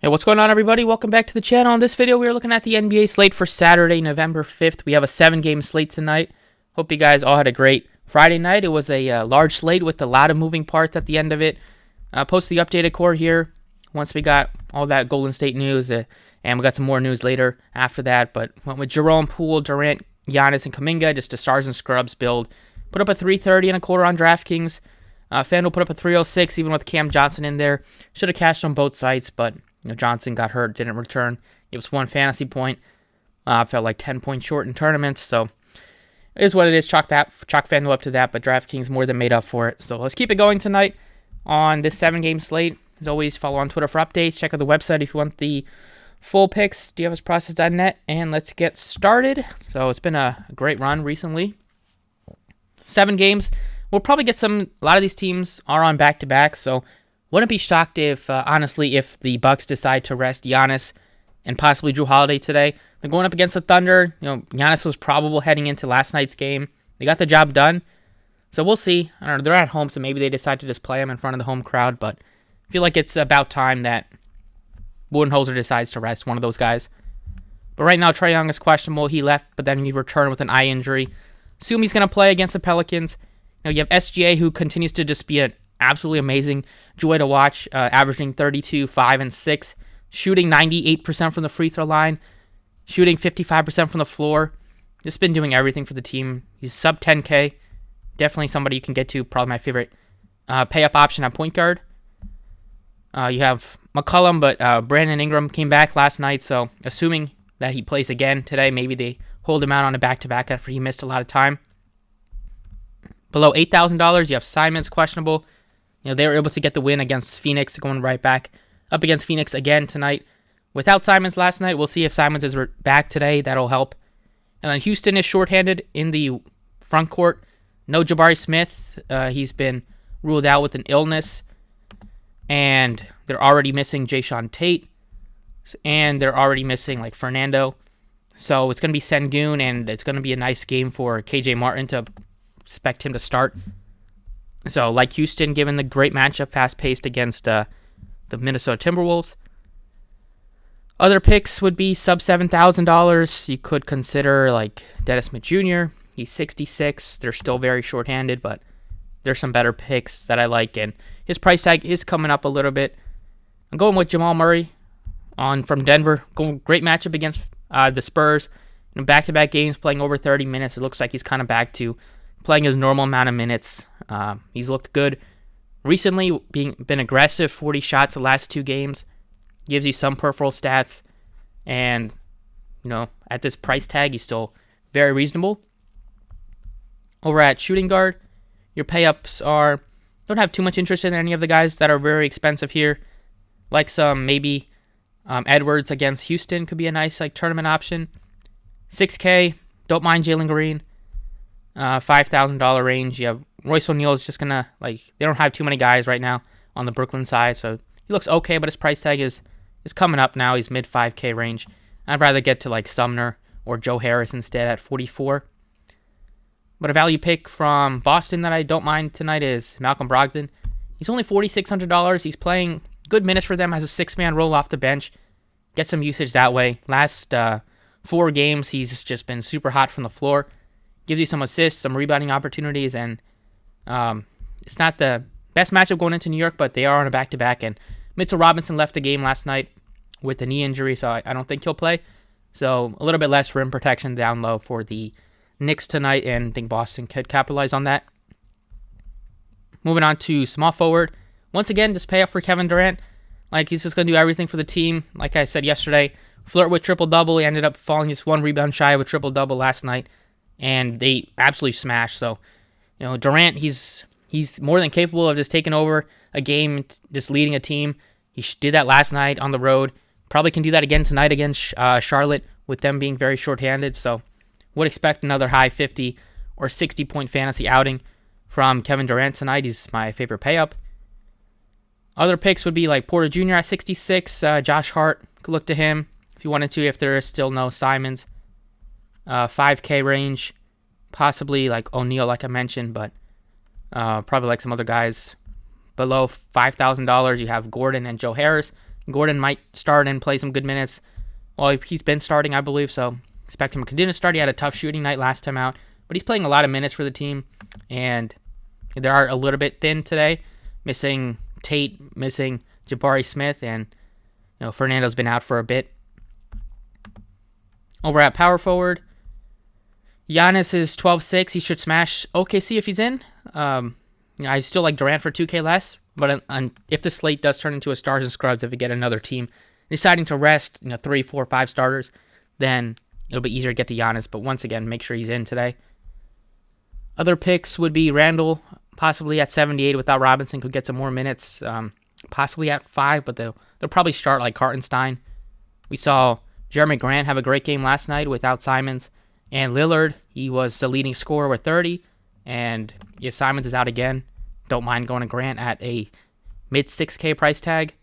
Hey, what's going on, everybody? Welcome back to the channel. In this video, we are looking at the NBA slate for Saturday, November 5th. We have a 7-game slate tonight. Hope you guys all had a great Friday night. It was a large slate with a lot of moving parts at the end of it. Post the updated core here once we got all that Golden State news, and we got some more news later after that. But went with Jerome, Poole, Durant, Giannis, and Kuminga, just a stars and scrubs build. Put up a 330.25 on DraftKings. FanDuel put up a 306, even with Cam Johnson in there. Should have cashed on both sites, but Johnson got hurt, didn't return. It was 1 fantasy point. Felt like 10 points short in tournaments, so it is what it is. Chalk FanDuel up to that, but DraftKings more than made up for it. So let's keep it going tonight on this 7-game slate. As always, follow on Twitter for updates. Check out the website if you want the full picks, dfsprocess.net, and let's get started. So it's been a great run recently. 7 games. We'll probably get a lot of these teams are on back-to-back, so wouldn't be shocked if, honestly, if the Bucks decide to rest Giannis and possibly Jrue Holiday today. They're going up against the Thunder. Giannis was probable heading into last night's game. They got the job done, so we'll see. I don't know. They're at home, so maybe they decide to just play him in front of the home crowd, but I feel like it's about time that Budenholzer decides to rest one of those guys. But right now, Trae Young is questionable. He left, but then he returned with an eye injury. Assume he's going to play against the Pelicans. You have SGA, who continues to just be an absolutely amazing joy to watch, averaging 32, 5, and 6, shooting 98% from the free throw line, shooting 55% from the floor. Just been doing everything for the team. He's sub 10K. Definitely somebody you can get to. Probably my favorite pay-up option at point guard. You have McCollum, but Brandon Ingram came back last night, so assuming that he plays again today, maybe they hold him out on a back-to-back after he missed a lot of time. Below $8,000, you have Simons, questionable. They were able to get the win against Phoenix, going right back up against Phoenix again tonight. Without Simons last night, we'll see if Simons is back today. That'll help. And then Houston is shorthanded in the front court. No Jabari Smith. He's been ruled out with an illness. And they're already missing Jayshawn Tate. And they're already missing Fernando. So it's going to be Sengun, and it's going to be a nice game for KJ Martin to expect him to start. So, like Houston, given the great matchup, fast-paced against the Minnesota Timberwolves. Other picks would be sub $7,000. You could consider Dennis Smith Jr. He's 66. They're still very short-handed, but there's some better picks that I like, and his price tag is coming up a little bit. I'm going with Jamal Murray from Denver. Great matchup against the Spurs. Back-to-back games, playing over 30 minutes. It looks like he's kind of back to playing his normal amount of minutes. He's looked good recently, been aggressive, 40 shots the last 2 games. Gives you some peripheral stats. And, at this price tag, he's still very reasonable. Over at shooting guard, your pay-ups don't have too much interest in any of the guys that are very expensive here. Like some, maybe Edwards against Houston could be a nice tournament option. 6K, don't mind Jalen Green. $5,000 range. You have Royce O'Neal is just gonna they don't have too many guys right now on the Brooklyn side, so he looks okay, but his price tag is coming up now. He's mid 5K range. I'd rather get to Sumner or Joe Harris instead at 44. But a value pick from Boston that I don't mind tonight is Malcolm Brogdon. He's only $4,600. He's playing good minutes for them as a 6-man role off the bench. Get some usage that way. Last 4 games, he's just been super hot from the floor. Gives you some assists, some rebounding opportunities, and it's not the best matchup going into New York, but they are on a back-to-back, and Mitchell Robinson left the game last night with a knee injury, so I don't think he'll play. So a little bit less rim protection down low for the Knicks tonight, and I think Boston could capitalize on that. Moving on to small forward. Once again, just pay up for Kevin Durant. He's just going to do everything for the team. Like I said yesterday, flirt with triple-double. He ended up falling just 1 rebound shy of a triple-double last night. And they absolutely smashed. So, Durant, he's more than capable of just taking over a game, just leading a team. He did that last night on the road. Probably can do that again tonight against Charlotte, with them being very shorthanded. So, would expect another high 50 or 60-point fantasy outing from Kevin Durant tonight. He's my favorite pay-up. Other picks would be Porter Jr. at 66. Josh Hart, could look to him if you wanted to, if there is still no Simons. 5K range, possibly O'Neal, like I mentioned, but probably some other guys below $5,000. You have Gordon and Joe Harris. Gordon might start and play some good minutes. Well, he's been starting, I believe, so expect him to continue to start. He had a tough shooting night last time out, but he's playing a lot of minutes for the team, and they are a little bit thin today, missing Tate, missing Jabari Smith, and Fernando's been out for a bit. Over at power forward, Giannis is 12-6. He should smash OKC if he's in. I still like Durant for 2K less, but if the slate does turn into a stars and scrubs, if we get another team deciding to rest 3, 4, 5 starters, then it'll be easier to get to Giannis. But once again, make sure he's in today. Other picks would be Randall, possibly at 78 without Robinson, could get some more minutes, possibly at 5, but they'll probably start like Hartenstein. We saw Jeremy Grant have a great game last night without Simons. And Lillard, he was the leading scorer with 30. And if Simons is out again, don't mind going to Grant at a mid 6K price tag.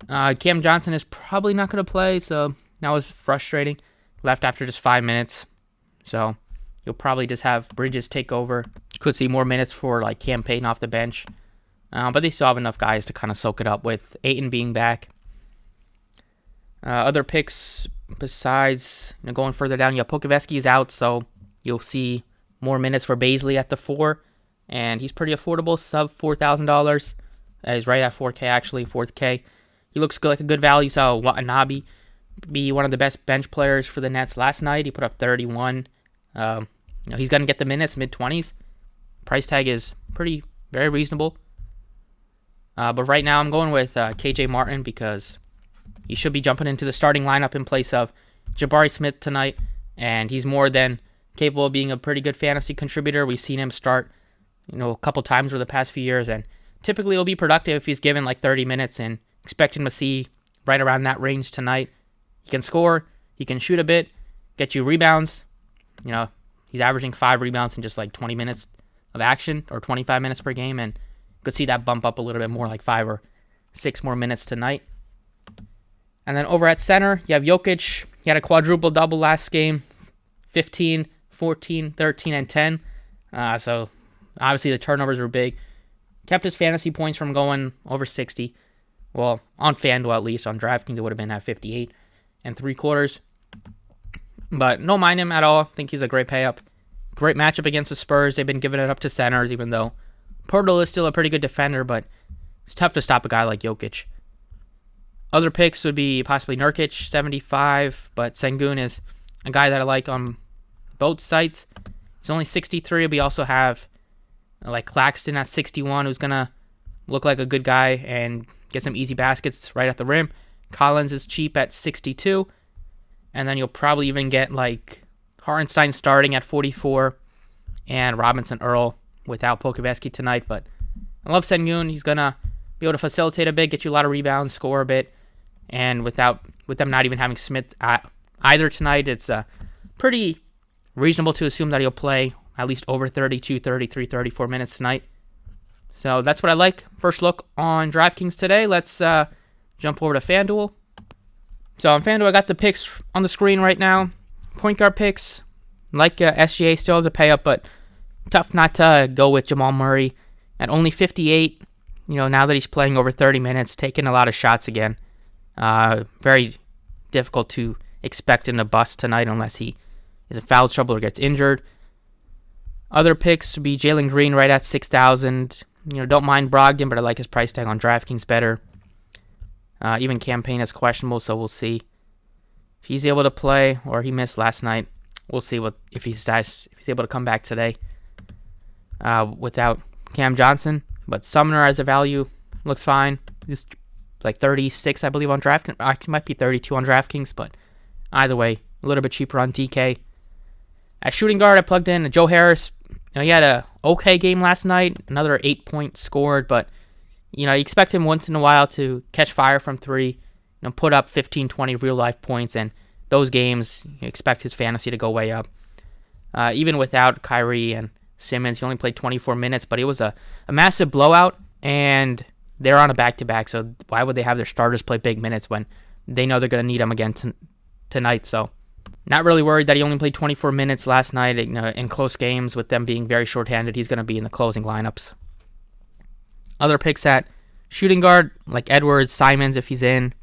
Cam Johnson is probably not going to play, so that was frustrating. Left after just 5 minutes. So you'll probably just have Bridges take over. Could see more minutes for like Cam Payton off the bench. But they still have enough guys to kind of soak it up with Ayton being back. Other picks besides going further down, Pokuševski is out, so you'll see more minutes for Baisley at the 4, and he's pretty affordable, sub $4,000. He's right at 4K actually, 4K. He looks good, like a good value. Saw Watanabe be one of the best bench players for the Nets last night. He put up 31. He's gonna get the minutes, mid-20s. Price tag is very reasonable. But right now I'm going with KJ Martin because he should be jumping into the starting lineup in place of Jabari Smith tonight, and he's more than capable of being a pretty good fantasy contributor. We've seen him start, a couple times over the past few years, and typically he'll be productive if he's given like 30 minutes, and expect him to see right around that range tonight. He can score, he can shoot a bit, get you rebounds. He's averaging 5 rebounds in just like 20 minutes of action, or 25 minutes per game, and you could see that bump up a little bit more, like 5 or 6 more minutes tonight. And then over at center, you have Jokic. He had a quadruple-double last game, 15, 14, 13, and 10. So obviously the turnovers were big. Kept his fantasy points from going over 60. Well, on FanDuel at least. On DraftKings, it would have been at 58 and 3/4. But don't mind him at all. I think he's a great pay-up. Great matchup against the Spurs. They've been giving it up to centers, even though Poeltl is still a pretty good defender, but it's tough to stop a guy like Jokic. Other picks would be possibly Nurkic, 75, but Sengun is a guy that I like on both sites. He's only 63, but we also have like Claxton at 61, who's going to look like a good guy and get some easy baskets right at the rim. Collins is cheap at 62, and then you'll probably even get like Hartenstein starting at 44 and Robinson Earl without Pokuševski tonight, but I love Sengun. He's going to be able to facilitate a bit, get you a lot of rebounds, score a bit. And with them not even having Smith either tonight, it's pretty reasonable to assume that he'll play at least over 32, 33, 34 minutes tonight. So that's what I like. First look on DraftKings today. Let's jump over to FanDuel. So on FanDuel, I got the picks on the screen right now. Point guard picks, like SGA still has a pay up, but tough not to go with Jamal Murray at only 58. Now that he's playing over 30 minutes, taking a lot of shots again. Very difficult to expect him to bust tonight unless he is in foul trouble or gets injured. Other picks would be Jalen Green right at 6,000. Don't mind Brogdon, but I like his price tag on DraftKings better. Even Cam Payne is questionable, so we'll see if he's able to play, or he missed last night. We'll see if he's able to come back today without Cam Johnson. But Sumner as a value looks fine. He's like 36, I believe, on DraftKings. Actually, might be 32 on DraftKings, but either way, a little bit cheaper on DK. At shooting guard, I plugged in Joe Harris. He had a okay game last night, another 8 points scored, but you expect him once in a while to catch fire from 3, put up 15, 20 real life points, and those games, you expect his fantasy to go way up. Even without Kyrie and Simmons, he only played 24 minutes, but it was a massive blowout, and they're on a back-to-back, so why would they have their starters play big minutes when they know they're going to need them again tonight? So not really worried that he only played 24 minutes last night in close games with them being very shorthanded. He's going to be in the closing lineups. Other picks at Shooting guard, like Edwards, Simons if he's in.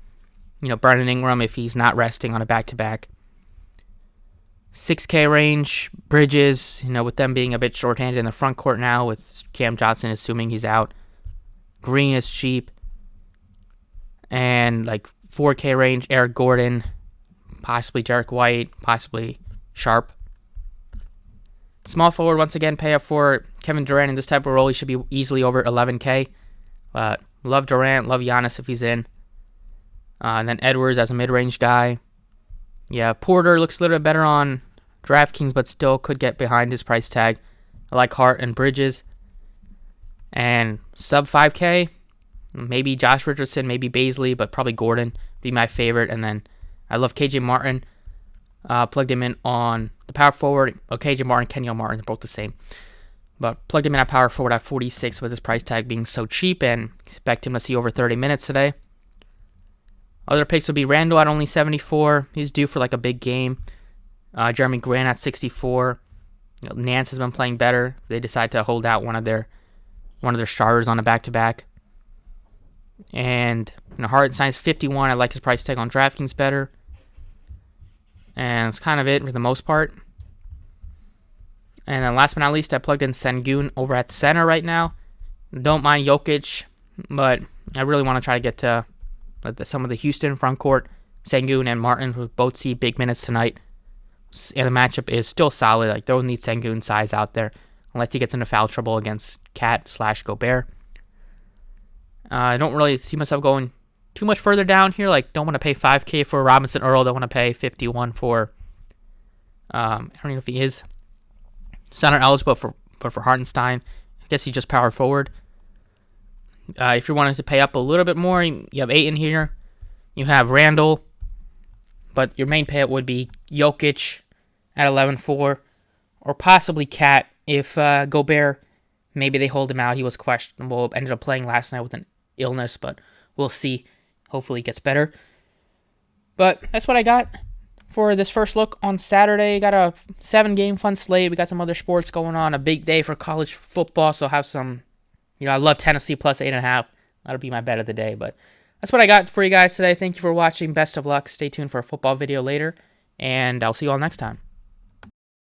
Brandon Ingram if he's not resting on a back-to-back. 6K range, Bridges, with them being a bit shorthanded in the front court now with Cam Johnson assuming he's out. Green is cheap. And 4K range, Eric Gordon, possibly Derek White, possibly Sharp. Small forward, once again, pay up for Kevin Durant in this type of role. He should be easily over 11K. Love Durant, love Giannis if he's in. And then Edwards as a mid-range guy. Yeah, Porter looks a little bit better on DraftKings, but still could get behind his price tag. I like Hart and Bridges. And sub 5K, maybe Josh Richardson, maybe Baisley, but probably Gordon be my favorite. And then I love KJ Martin. Plugged him in on the power forward. KJ Martin, Kenyon Martin, they're both the same. But plugged him in at power forward at 46 with his price tag being so cheap, and expect him to see over 30 minutes today. Other picks would be Randall at only 74. He's due for a big game. Jeremy Grant at 64. Nance has been playing better. They decide to hold out one of their starters on a back-to-back. And Hartenstein's 51. I like his price tag on DraftKings better. And that's kind of it for the most part. And then last but not least, I plugged in Sengun over at center right now. Don't mind Jokic, but I really want to try to get to some of the Houston front court. Sengun and Martin will both see big minutes tonight. And the matchup is still solid. Don't need Sengun size out there unless he gets into foul trouble against Cat/Gobert. I don't really see myself going too much further down here. Don't want to pay 5K for Robinson Earl. Don't want to pay 51 for. I don't know if he is center eligible for Hartenstein. I guess he's just power forward. If you're wanting to pay up a little bit more, you have 8 in here. You have Randall, but your main payout would be Jokic at 11.4, or possibly Cat if Gobert, maybe they hold him out. He was questionable, ended up playing last night with an illness, but we'll see. Hopefully he gets better. But that's what I got for this first look on Saturday. Got a 7-game fun slate. We got some other sports going on. A big day for college football, so have some. I love Tennessee plus 8.5. That'll be my bet of the day. But that's what I got for you guys today. Thank you for watching. Best of luck. Stay tuned for a football video later, and I'll see you all next time.